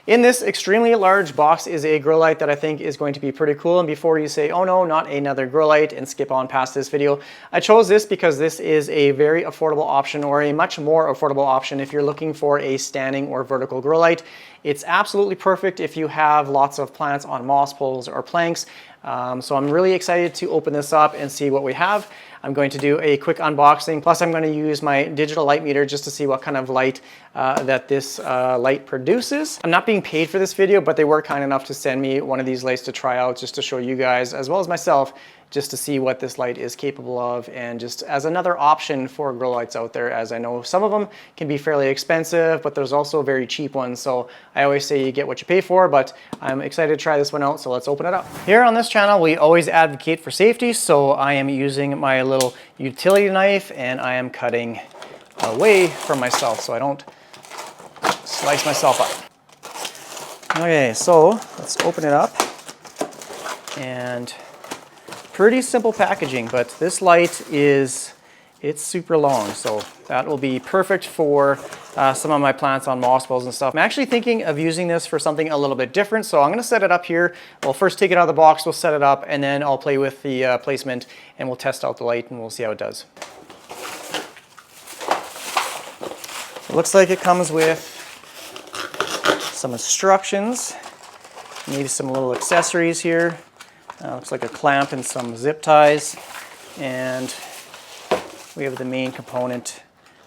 In this extremely large box is a grow light that I think is going to be pretty cool. And before you say, oh no, not another grow light, and skip on past this video, I chose this because this is a very affordable option, or a much more affordable option if you're looking for a standing or vertical grow light. It's absolutely perfect if you have lots of plants on moss poles or planks. So I'm really excited to open this up and see what we have. I'm going to do a quick unboxing, plus I'm going to use my digital light meter just to see what kind of light that this light produces. I'm not being paid for this video, but they were kind enough to send me one of these lights to try out, just to show you guys, as well as myself, just to see what this light is capable of, and just as another option for grow lights out there, as I know some of them can be fairly expensive, but there's also very cheap ones. So I always say you get what you pay for, but I'm excited to try this one out, so let's open it up. Here on this channel, we always advocate for safety, so I am using my little utility knife, and I am cutting away from myself so I don't slice myself up. Okay, so let's open it up, and pretty simple packaging, but this light it's super long, so that will be perfect for some of my plants on moss balls and stuff. I'm actually thinking of using this for something a little bit different, so I'm going to set it up here. We'll first take it out of the box, we'll set it up, and then I'll play with the placement, and we'll test out the light, and we'll see how it does. It looks like it comes with some instructions, maybe some little accessories here. Looks like a clamp and some zip ties, and we have the main component.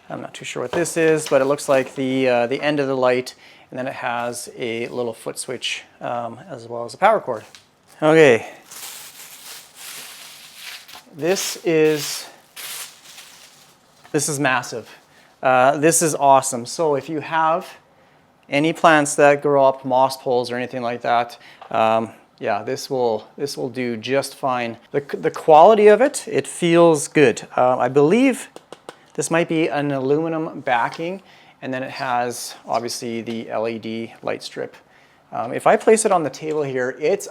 I'm not too sure what this is, but it looks like the end of the light, and then it has a little foot switch as well as a power cord. Okay, this is massive. This is awesome. So if you have any plants that grow up moss poles or anything like that, yeah, this will do just fine. The quality of it, it feels good. I believe this might be an aluminum backing, and then it has obviously the LED light strip. If I place it on the table here, it's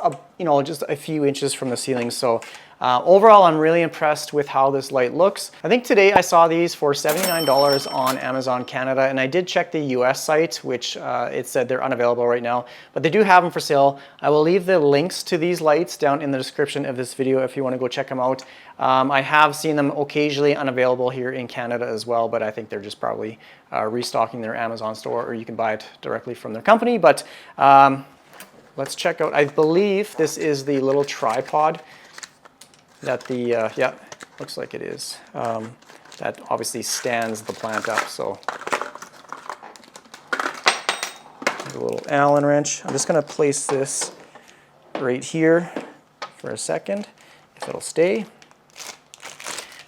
just a few inches from the ceiling. So overall, I'm really impressed with how this light looks. I think today I saw these for $79 on Amazon Canada, and I did check the US site, which it said they're unavailable right now, but they do have them for sale. I will leave the links to these lights down in the description of this video if you want to go check them out. I have seen them occasionally unavailable here in Canada as well, but I think they're just probably restocking their Amazon store, or you can buy it directly from their company. But let's check out, I believe this is the little tripod that the, yeah, looks like it is. That obviously stands the plant up, so. A little Allen wrench. I'm just gonna place this right here for a second, if it'll stay.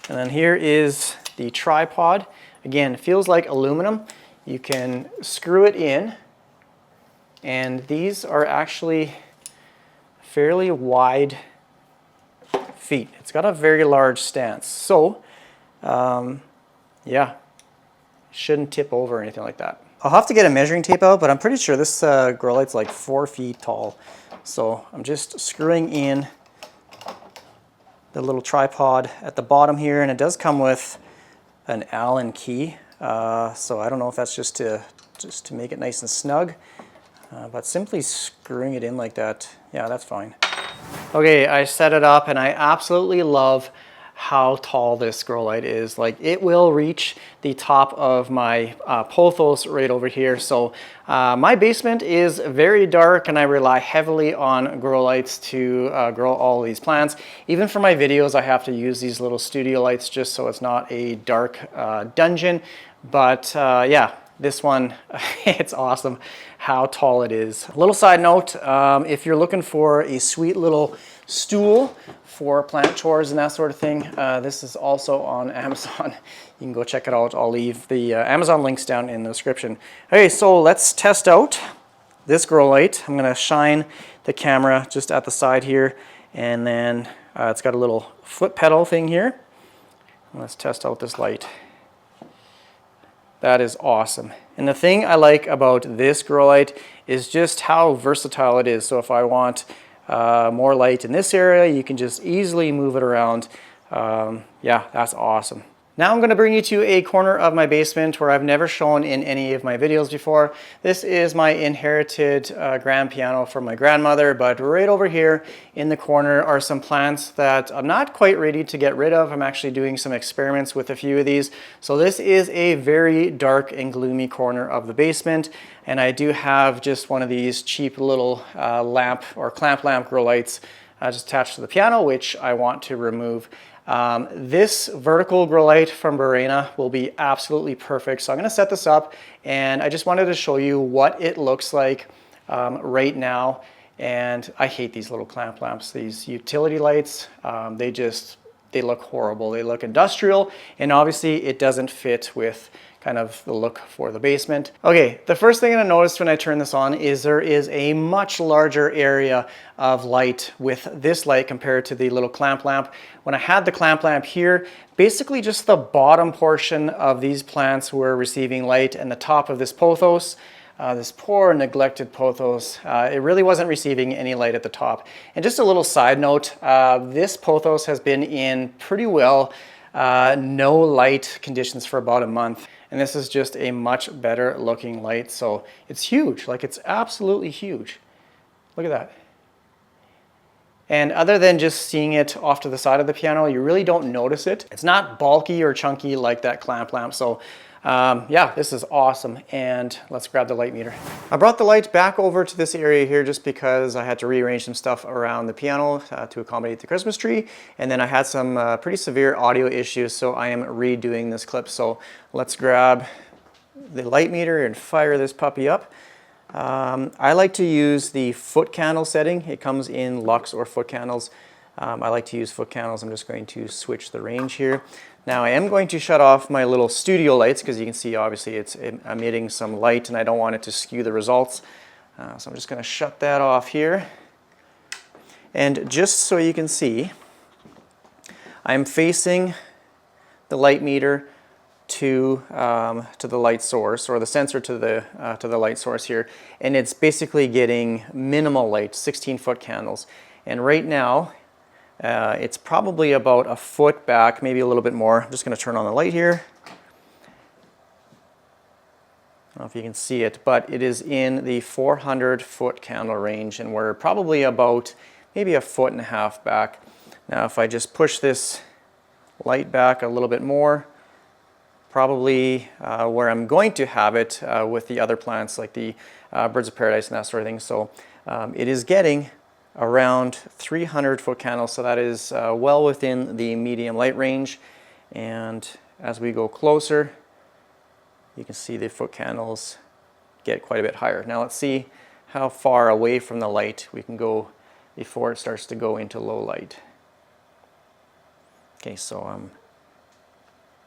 And then here is the tripod. Again, it feels like aluminum. You can screw it in, and these are actually fairly wide feet. It's got a very large stance, so yeah, shouldn't tip over or anything like that. I'll have to get a measuring tape out, but I'm pretty sure this grow light's like 4 feet tall. So I'm just screwing in the little tripod at the bottom here, and it does come with an Allen key. So I don't know if that's just to make it nice and snug, but simply screwing it in like that, yeah, that's fine. Okay, I set it up, and I absolutely love how tall this grow light is. Like, it will reach the top of my pothos right over here. So my basement is very dark, and I rely heavily on grow lights to grow all of these plants. Even for my videos, I have to use these little studio lights just so it's not a dark dungeon. But yeah, this one, it's awesome how tall it is. A little side note, if you're looking for a sweet little stool for plant chores and that sort of thing, this is also on Amazon. You can go check it out. I'll leave the Amazon links down in the description. Okay, so let's test out this grow light. I'm gonna shine the camera just at the side here, and then it's got a little foot pedal thing here. Let's test out this light. That is awesome. And the thing I like about this grow light is just how versatile it is. So if I want more light in this area, you can just easily move it around. Yeah, that's awesome. Now I'm going to bring you to a corner of my basement where I've never shown in any of my videos before. This is my inherited grand piano from my grandmother, but right over here in the corner are some plants that I'm not quite ready to get rid of. I'm actually doing some experiments with a few of these. So this is a very dark and gloomy corner of the basement, and I do have just one of these cheap little lamp or clamp lamp grow lights just attached to the piano, which I want to remove. This vertical grow light from BARRINA will be absolutely perfect. So I'm going to set this up, and I just wanted to show you what it looks like right now. And I hate these little clamp lamps, these utility lights. They look horrible. They look industrial, and obviously it doesn't fit with kind of the look for the basement. Okay, the first thing I noticed when I turn this on is there is a much larger area of light with this light compared to the little clamp lamp. When I had the clamp lamp here, basically just the bottom portion of these plants were receiving light, and the top of this pothos, this poor neglected pothos, it really wasn't receiving any light at the top. And just a little side note, this pothos has been in pretty well no light conditions for about a month. And this is just a much better looking light. So it's huge, like it's absolutely huge. Look at that. And other than just seeing it off to the side of the piano, you really don't notice it. It's not bulky or chunky like that clamp lamp. So yeah, this is awesome. And let's grab the light meter. I brought the light back over to this area here just because I had to rearrange some stuff around the piano to accommodate the Christmas tree. And then I had some pretty severe audio issues, so I am redoing this clip. So let's grab the light meter and fire this puppy up. I like to use the foot candle setting. It comes in lux or foot candles. I like to use foot candles. I'm just going to switch the range here. Now I am going to shut off my little studio lights because you can see obviously it's emitting some light and I don't want it to skew the results. So I'm just going to shut that off here. And just so you can see, I'm facing the light meter to the light source, or the sensor to the light source here, and it's basically getting minimal light, 16-foot candles. And right now, it's probably about a foot back, maybe a little bit more. I'm just going to turn on the light here. I don't know if you can see it, but it is in the 400-foot candle range, and we're probably about maybe a foot and a half back. Now, if I just push this light back a little bit more, probably where I'm going to have it with the other plants like the birds of paradise and that sort of thing. So it is getting around 300-foot candles, so that is well within the medium light range. And as we go closer, you can see the foot candles get quite a bit higher. Now let's see how far away from the light we can go before it starts to go into low light. Okay, so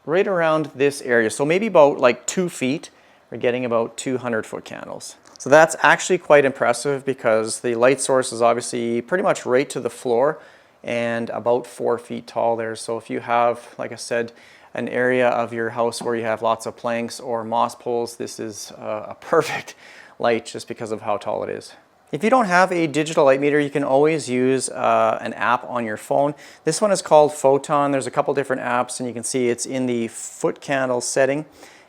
right around this area, so maybe about like 2 feet, we're getting about 200-foot candles. So that's actually quite impressive because the light source is obviously pretty much right to the floor and about 4 feet tall there. So if you have, like I said, an area of your house where you have lots of planks or moss poles, this is a perfect light just because of how tall it is. If you don't have a digital light meter, you can always use an app on your phone. This one is called Photon. There's a couple different apps, and you can see it's in the foot candle setting.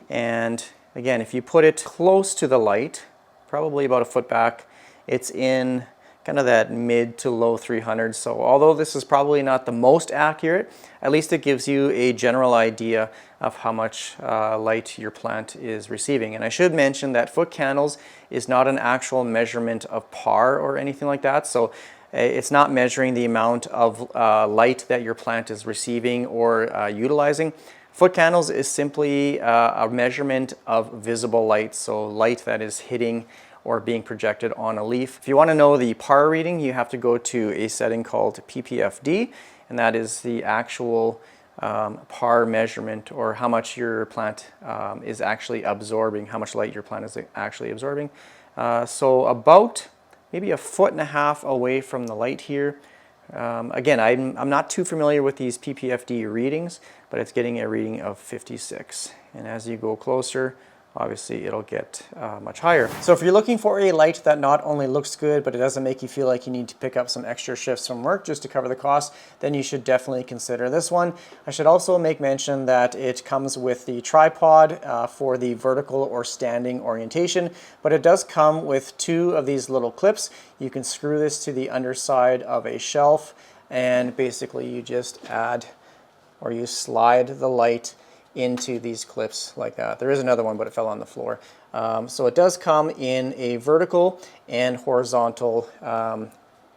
And again, if you put it close to the light, probably about a foot back, it's in kind of that mid to low 300s. So although this is probably not the most accurate, at least it gives you a general idea of how much light your plant is receiving. And I should mention that foot candles is not an actual measurement of PAR or anything like that. So it's not measuring the amount of light that your plant is receiving or utilizing. Foot candles is simply a measurement of visible light, so light that is hitting or being projected on a leaf. If you want to know the PAR reading, you have to go to a setting called PPFD, and that is the actual PAR measurement, or how much your plant is actually absorbing, how much light your plant is actually absorbing. So about maybe a foot and a half away from the light here. Again, I'm not too familiar with these PPFD readings, but it's getting a reading of 56. And as you go closer, obviously it'll get much higher. So if you're looking for a light that not only looks good, but it doesn't make you feel like you need to pick up some extra shifts from work just to cover the cost, then you should definitely consider this one. I should also make mention that it comes with the tripod for the vertical or standing orientation, but it does come with 2 of these little clips. You can screw this to the underside of a shelf, and basically you just add, or you slide the light into these clips like that. There is another one, but it fell on the floor. So it does come in a vertical and horizontal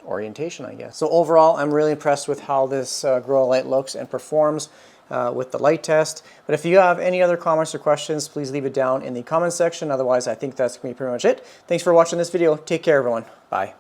orientation, I guess. So overall, I'm really impressed with how this grow light looks and performs with the light test. But if you have any other comments or questions, please leave it down in the comment section. Otherwise, I think that's gonna be pretty much it. Thanks for watching this video. Take care, everyone. Bye.